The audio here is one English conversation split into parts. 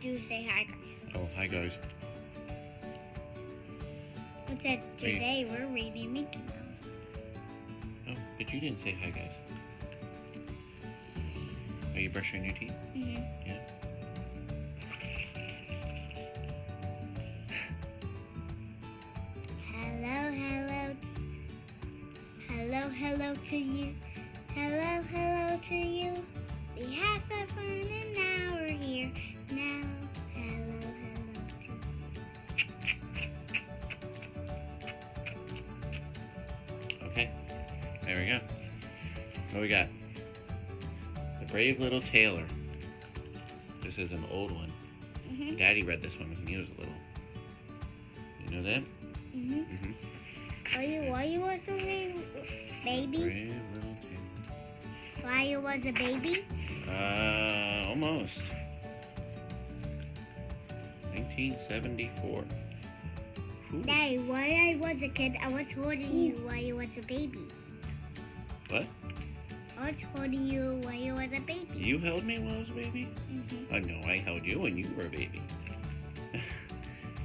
do say hi, guys. Oh, hi, guys. It said today we're reading Mickey Mouse. Oh, but you didn't say hi, guys. Are you brushing your teeth? Mm-hmm. Yeah. Hello to you. Hello to you. We had some fun and now we're here. Now, hello to you. Okay, there we go. What we got? The Brave Little Tailor. This is an old one. Mm-hmm. Daddy read this one when he was little. You know that? Mm-hmm. Mm-hmm. Why you was a baby? Brave Little Tailor. Why you was a baby? Almost. 1974. Ooh. Daddy, while I was a kid, I was holding you while you was a baby. What? I was holding you while you was a baby. You held me when I was a baby? Mm-hmm. Oh, no, I held you when you were a baby.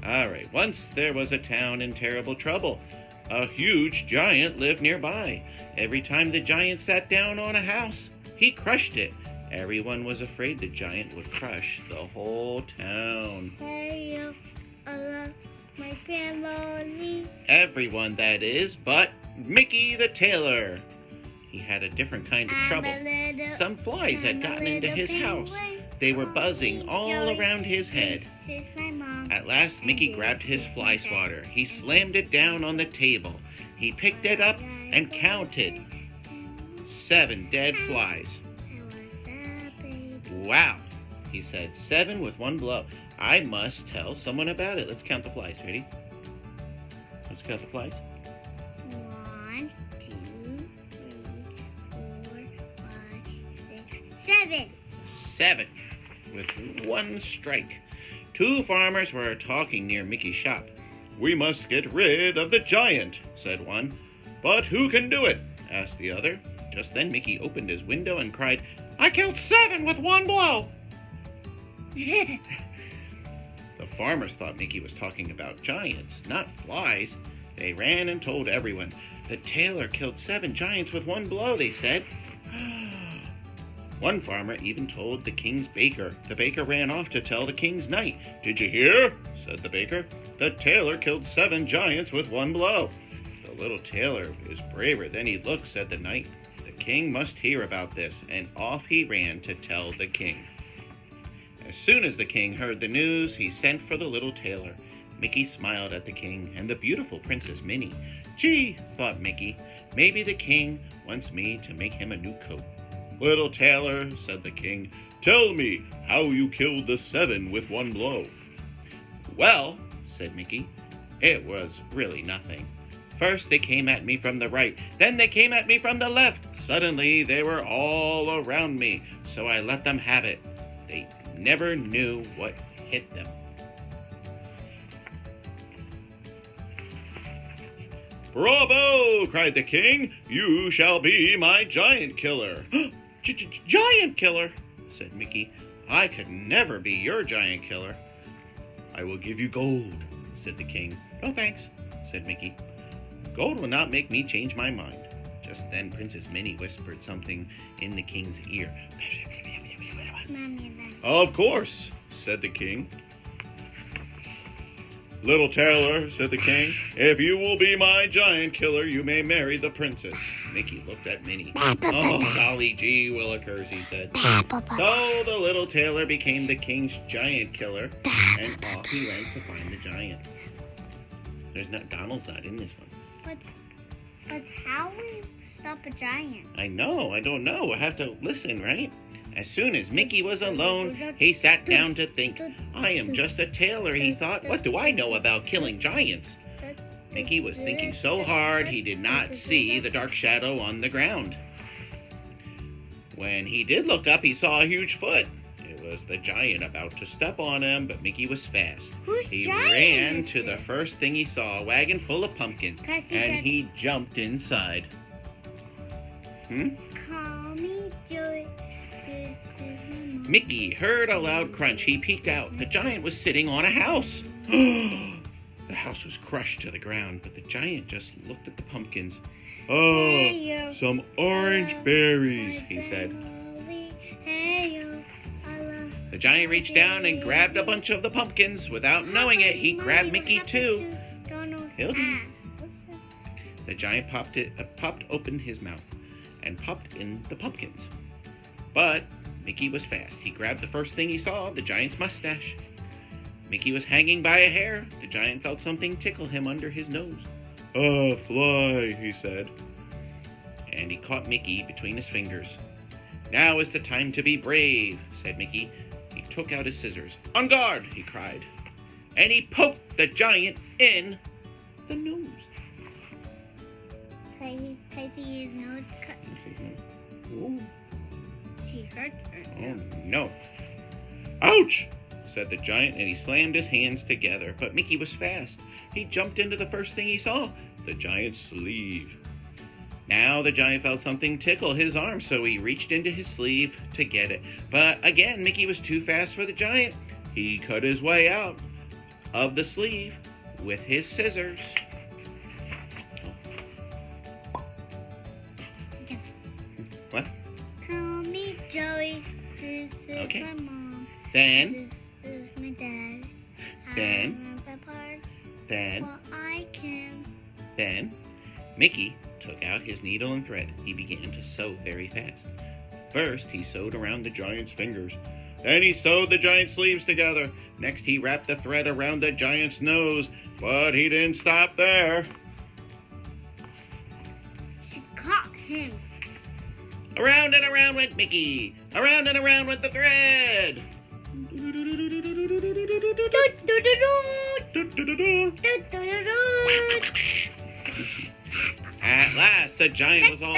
All right. Once there was a town in terrible trouble. A huge giant lived nearby. Every time the giant sat down on a house, he crushed it. Everyone was afraid the giant would crush the whole town. Hey, I love my family. Everyone, that is, but Mickey the tailor. He had a different kind of trouble. Some flies had gotten into his house. They were buzzing all around his head. This is my mom. At last, Mickey grabbed his fly swatter. He slammed it down on the table. He picked it up and counted 7 dead flies. Wow, he said, 7 with one blow. I must tell someone about it. Let's count the flies. Ready? Let's count the flies. 1, 2, 3, 4, 5, 6, 7. 7 with one strike. 2 farmers were talking near Mickey's shop. We must get rid of the giant, said one. But who can do it? Asked the other. Just then Mickey opened his window and cried, I killed 7 with one blow. The farmers thought Mickey was talking about giants, not flies. They ran and told everyone. The tailor killed 7 giants with one blow, they said. One farmer even told the king's baker. The baker ran off to tell the king's knight. Did you hear? Said the baker. The tailor killed 7 giants with one blow. The little tailor is braver than he looks, said the knight. The king must hear about this, and off he ran to tell the king. As soon as the king heard the news, he sent for the little tailor. Mickey smiled at the king and the beautiful Princess Minnie. Gee, thought Mickey, maybe the king wants me to make him a new coat. Little tailor, said the king, tell me how you killed the 7 with one blow. Well, said Mickey, it was really nothing. First they came at me from the right, then they came at me from the left. Suddenly they were all around me, so I let them have it. They never knew what hit them. Bravo, cried the king. You shall be my giant killer. Giant killer, said Mickey. I could never be your giant killer. I will give you gold, said the king. No thanks, said Mickey. Gold will not make me change my mind. Just then Princess Minnie whispered something in the king's ear. Of course, said the king. Little tailor, said the king, if you will be my giant killer, you may marry the princess. Mickey looked at Minnie. Oh, golly gee willikers, he said. So the little tailor became the king's giant killer, and off he went to find the giant. Donald's not in this one. But how we stop a giant? I know, I don't know. I have to listen, right? As soon as Mickey was alone, he sat down to think. I am just a tailor, he thought. What do I know about killing giants? Mickey was thinking so hard he did not see the dark shadow on the ground. When he did look up, he saw a huge foot. It was the giant about to step on him, but Mickey was fast. He ran to the first thing he saw, a wagon full of pumpkins, and he jumped inside. Call me Joy. This is my Mickey heard a loud crunch. He peeked out. The giant was sitting on a house. The house was crushed to the ground, but the giant just looked at the pumpkins. Oh, some orange berries, he said. The giant reached down and grabbed a bunch of the pumpkins. Without knowing it, he grabbed Mickey too. Hilde. The giant popped open his mouth and popped in the pumpkins. But Mickey was fast. He grabbed the first thing he saw, the giant's mustache. Mickey was hanging by a hair. The giant felt something tickle him under his nose. "A fly," he said. And he caught Mickey between his fingers. "Now is the time to be brave," said Mickey. He took out his scissors. "On guard," he cried. And he poked the giant in the nose. Can I see his nose cut? Ooh. She hurt her. Oh, no. "Ouch!" said the giant, and he slammed his hands together. But Mickey was fast. He jumped into the first thing he saw, the giant's sleeve. Now the giant felt something tickle his arm, so he reached into his sleeve to get it. But again, Mickey was too fast for the giant. He cut his way out of the sleeve with his scissors. Yes. What? Call me Joey. This is Okay. my mom. Then, This is my dad. Then? I part then, well, I can. then, Mickey took out his needle and thread. He began to sew very fast. First, he sewed around the giant's fingers. Then he sewed the giant's sleeves together. Next, he wrapped the thread around the giant's nose. But he didn't stop there. She caught him. Around and around went Mickey. Around and around went the thread. At last, the giant was all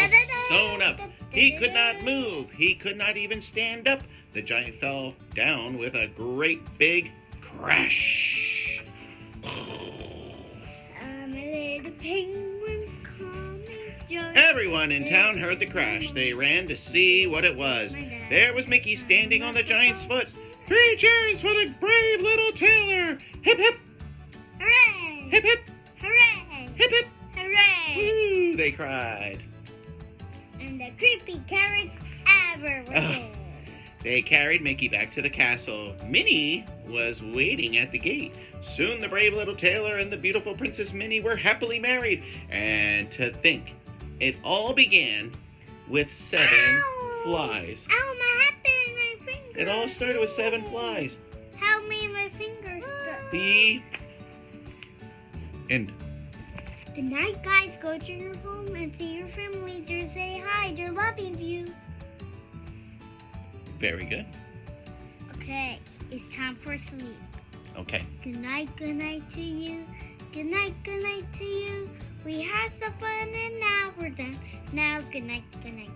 sewn up. He could not move. He could not even stand up. The giant fell down with a great big crash. I'm a little penguin, call me Joey. Everyone in town heard the crash. They ran to see what it was. There was Mickey standing on the giant's foot. "3 cheers for the brave little Tailor! Hip, hip, Hooray! hip, hip, Hooray! hip, hip! Hooray! Woo!" they cried. And the creepy carrots ever were there. They carried Mickey back to the castle. Minnie was waiting at the gate. Soon the brave little Tailor and the beautiful Princess Minnie were happily married. And to think, it all began with 7 flies. Ow, my happened, my finger. It all started with 7 flies. Help me, my fingers stuck. The end. Good night, guys. Go to your home and see your family. Just say hi. They're loving you. Very good. Okay, it's time for sleep. Okay. Good night to you. Good night to you. We had some fun and now we're done. Now, good night to you.